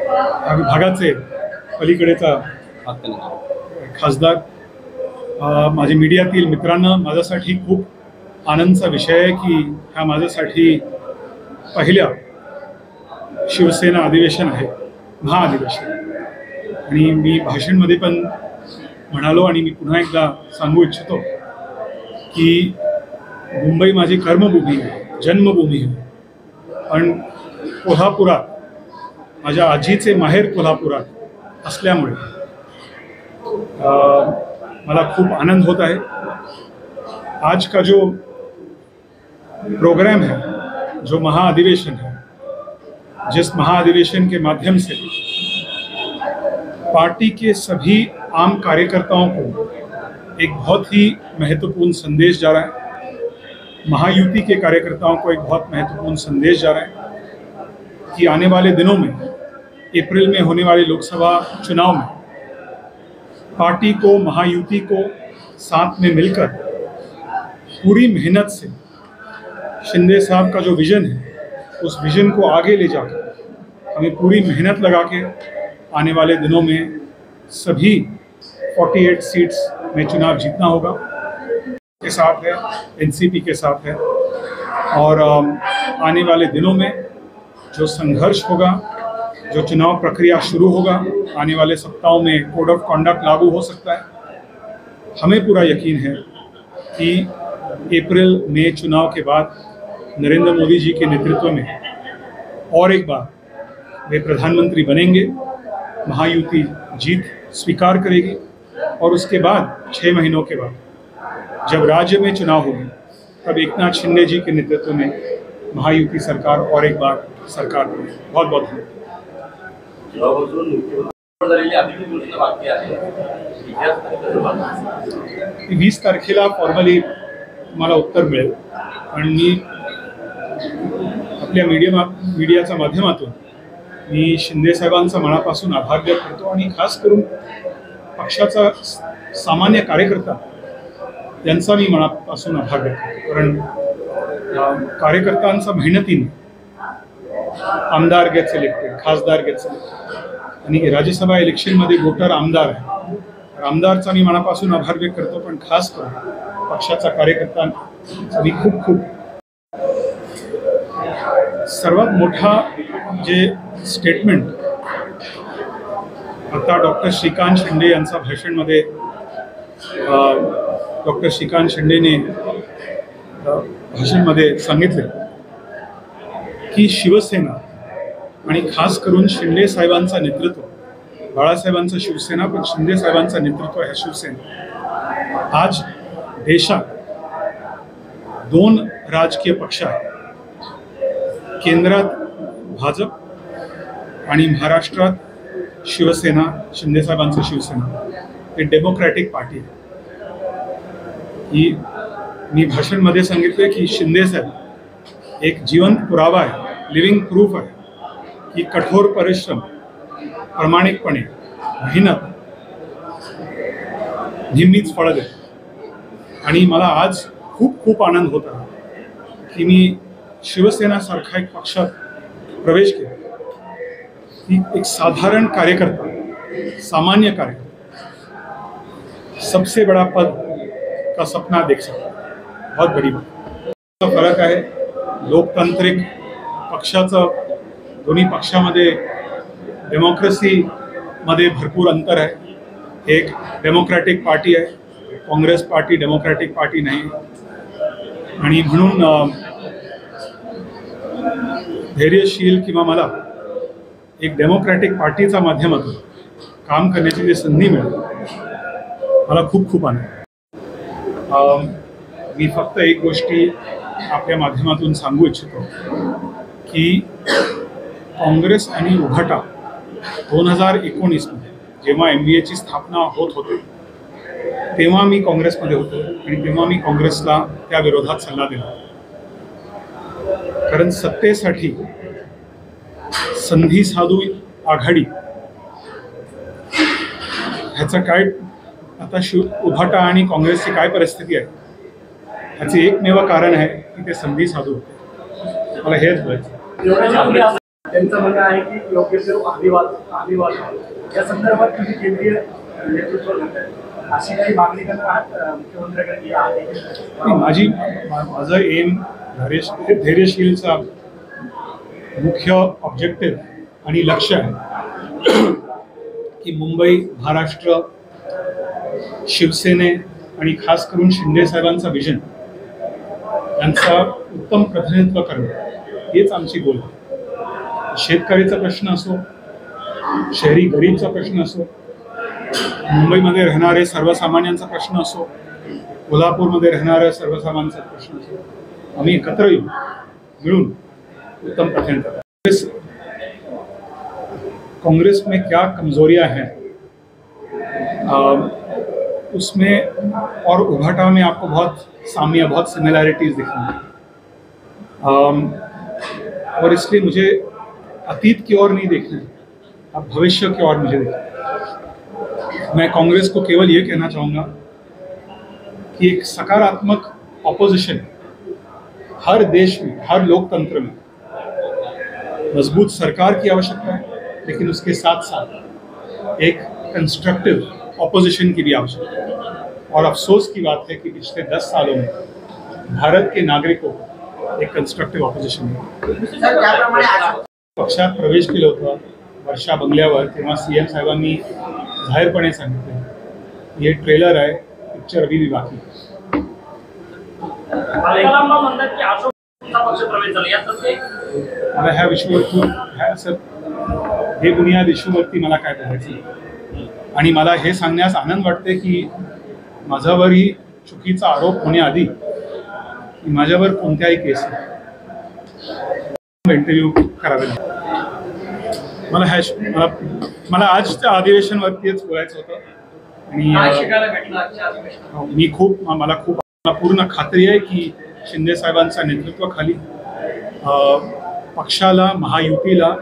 भागाचे पलीकडेचा खासदार, माझे मीडियातील मित्रांना, माझ्यासाठी खूप आनंदाचा विषय आहे की हा माझ्यासाठी पहिल्या शिवसेना अधिवेशन आहे, महाअधिवेशन. आणि मी भाषणमध्ये पण म्हणालो आणि मी पुन्हा एकदा सांगू इच्छितो की मुंबई माझी कर्मभूमी आहे, जन्मभूमी आहे. पण कोल्हापुरात, माझ्या आजीचे माहेर कोल्हापुरात असल्यामुळे मला खूप आनंद होता है. आज का जो प्रोग्राम है, जो महाअधिवेशन है, जिस महाअधिवेशन के माध्यम से पार्टी के सभी आम कार्यकर्ताओं को एक बहुत ही महत्वपूर्ण संदेश जा रहा है, महायुति के कार्यकर्ताओं को एक बहुत महत्वपूर्ण संदेश जा रहा है कि आने वाले दिनों में, अप्रैल में होने वाले लोकसभा चुनाव में पार्टी को, महायुति को साथ में मिलकर पूरी मेहनत से शिंदे साहब का जो विजन है उस विजन को आगे ले जाकर हमें पूरी मेहनत लगा के आने वाले दिनों में सभी 48 सीट्स में चुनाव जीतना होगा. के साथ है, एनसीपी के साथ है. और आने वाले दिनों में जो संघर्ष होगा, जो चुनाव प्रक्रिया शुरू होगा, आने वाले सप्ताहों में कोड ऑफ कॉन्डक्ट लागू हो सकता है. हमें पूरा यकीन है कि अप्रैल मई चुनाव के बाद नरेंद्र मोदी जी के नेतृत्व में और एक बार वे प्रधानमंत्री बनेंगे, महायुति जीत स्वीकार करेगी और उसके बाद 6 महीनों के बाद जब राज्य में चुनाव होगी तब एकनाथ शिंदे जी के नेतृत्व में महायुति सरकार और एक बार सरकार बनेगी. बहुत बहुत धन्यवाद. 20 तारखेला फॉर्मली तुम्हाला उत्तर मिळेल. पण मी आपल्या मीडियाच्या माध्यमातून मी शिंदे साहेबांचा मनापासून आभार व्यक्त करतो आणि खास करून पक्षाचा सामान्य कार्यकर्ता त्यांचा मी मनापासून आभार व्यक्त करतो. कारण कार्यकर्त्यांचा मेहनतीने आमदार गेट सिलेक्टेड, खासदार गेट सिलेक्टेड आणि राज्यसभा इलेक्शनमध्ये वोटर आमदार आहे. आमदारचा मी मनापासून आभार व्यक्त करतो. पण खास करून पक्षाचा कार्यकर्त्यांचा मी खूप खूप. सर्वात मोठा जे स्टेटमेंट आता डॉक्टर श्रीकांत शिंदे यांच्या भाषणमध्ये डॉक्टर श्रीकांत शिंदेने भाषणमध्ये सांगितले की शिवसेना आणि खास करून शिंदे साहेबांचं नेतृत्व, बाळासाहेबांचं शिवसेना पण शिंदे साहेबांचं नेतृत्व ह्या शिवसेना आज देशात 2 राजकीय पक्ष आहेत. केंद्रात भाजप आणि महाराष्ट्रात शिवसेना, शिंदे साहेबांचं शिवसेना हे डेमोक्रॅटिक पार्टी आहे. ही मी भाषणमध्ये सांगितले की शिंदे साहेब एक जिवंत पुरावा आहे, लिव्हिंग प्रूफ आहे की कठोर परिश्रम, प्रामाणिकपणे मेहनत नेहमीच फळ देते. आणि मला आज खूप खूप आनंद होता की मी शिवसेना सारखा एक पक्षात प्रवेश केला. की एक साधारण कार्यकर्ता, सामान्य कार्यकर्ता सबसे बड़ा पद का सपना देख सकता है. बहुत बड़ी बात. फरक आहे. लोकतांत्रिक पक्षाचं, दोन्ही पक्षामध्ये डेमोक्रेसी मध्ये भरपूर अंतर आहे. एक डेमोक्रॅटिक पार्टी आहे, काँग्रेस पार्टी डेमोक्रॅटिक पार्टी नाही. आणि म्हणून धैर्यशील किंवा मला एक डेमोक्रॅटिक पार्टीच्या माध्यमातून काम करण्याची जी संधी मिळाली, मला खूप खूप आनंद. मी फक्त एक गोष्टी आपल्या माध्यमातून सांगू इच्छितो की काँग्रेस आणि उभाटा 2019 मध्ये जेव्हा MBAची स्थापना होत होती तेव्हा मी काँग्रेसमध्ये होतो आणि तेव्हा मी काँग्रेसला त्या विरोधात सल्ला दिला. कारण सत्तेसाठी संधी साधू आघाडी ह्याचं काय आता उभाटा आणि काँग्रेसची काय परिस्थिती आहे ह्याचे एकमेव कारण आहे की ते संधी साधू होते. मला हेच बोलायचं. त्यांचं म्हणणं आहे की योग्य ते अभिवादन या संदर्भात तुम्ही केंद्रीय नेतृत्व करताय, अशी काही मागणी करणार आहात मुख्यमंत्र्यांकडे? माझं एम धैर्यशीलचा मुख्य ऑब्जेक्टिव्ह आणि लक्ष्य आहे की मुंबई, महाराष्ट्र, शिवसेने आणि खास करून शिंदे साहेबांचा विजन यांचा उत्तम प्रतिनिधित्व करणं हेच आमची गोल आहे. शेतकरीचा प्रश्न असो, शहरी गरीबचा प्रश्न असो, मुंबईमध्ये राहणारे सर्वसामान्यांचा प्रश्न असो, कोल्हापूरमध्ये राहणाऱ्या सर्वसामान्यांचा प्रश्न असो, आम्ही एकत्र येऊन मिळून उत्तम प्रतिनिधित्व. कांग्रेस में क्या कमजोरियां हैं उसमें और उभटा में आपको बहुत साम्य, बहुत सिमिलैरिटीज दिखेंगी, और इसलिए मुझे अतीत की ओर नहीं देखना है, अब भविष्य की ओर मुझे देखना. मैं कांग्रेस को केवल ये कहना चाहूँगा कि एक सकारात्मक ऑपोजिशन हर देश में, हर लोकतंत्र में मजबूत सरकार की आवश्यकता है, लेकिन उसके साथ साथ एक कंस्ट्रक्टिव ऑपोजिशन की भी आवश्यकता है. और अफसोस की बात है कि पिछले 10 सालों में भारत के नागरिकों को एक कंस्ट्रक्टिव ऑपोजिशन पक्षात प्रवेश केला होता वर्षा बंगल्यावर, तेव्हा सीएम साहेबांनी जाहीरपणे सांगितलं हे ट्रेलर आहे, पिक्चर अभी भी बाकी है. मला ह्या विषयावरती हे बुनियाद इश्यूवरती मला काय बोलायचं, आणि मला हे सांगण्यास आनंद वाटते की माझ्यावरही चुकीचा आरोप होण्याआधी माझ्यावर कोणत्याही केस इंटरव्ह्यू करावे लागतात. मला आजच्या अधिवेशनवरतीच बोलायचं होतं, आणि मला पूर्ण खात्री आहे की शिंदे साहेबांच्या नेतृत्वाखाली पक्षाला, महायुतीला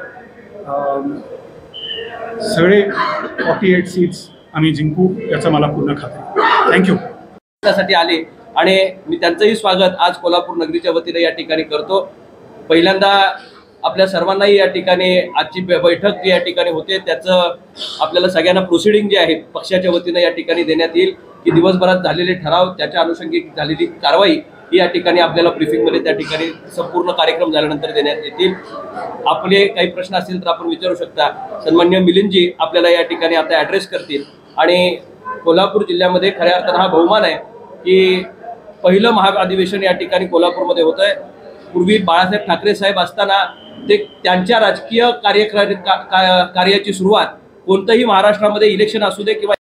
सगळे 48 सीट्स आम्ही जिंकू याचा मला पूर्ण खात्री. थँक्यू. त्यासाठी आले आणि मी त्यांचंही स्वागत आज कोल्हापूर नगरीच्या वतीने या ठिकाणी करतो. पहिल्यांदा आपल्या सर्वांनाही या ठिकाणी आजची बैठक जी या ठिकाणी होते त्याचं आपल्याला सगळ्यांना प्रोसिडिंग जे आहे पक्षाच्या वतीने या ठिकाणी देण्यात येईल की दिवसभरात झालेले ठराव, त्याच्या अनुषंगिक झालेली कारवाई ही या ठिकाणी आपल्याला ब्रीफिंगमध्ये त्या ठिकाणी संपूर्ण कार्यक्रम झाल्यानंतर देण्यात येतील. आपले काही प्रश्न असतील तर आपण विचारू शकता. सन्माननीय मिलिंदजी आपल्याला या ठिकाणी आता ॲड्रेस करतील. आणि कोल्हापूर जिल्ह्यामध्ये खऱ्या अर्थानं हा बहुमान आहे की पहिलं महाअधिवेशन या ठिकाणी कोल्हापूरमध्ये होत आहे. पूर्वी बाळासाहेब ठाकरे साहेब असताना ते त्यांच्या राजकीय कार्याची सुरुवात कोणतंही महाराष्ट्रामध्ये इलेक्शन असू दे किंवा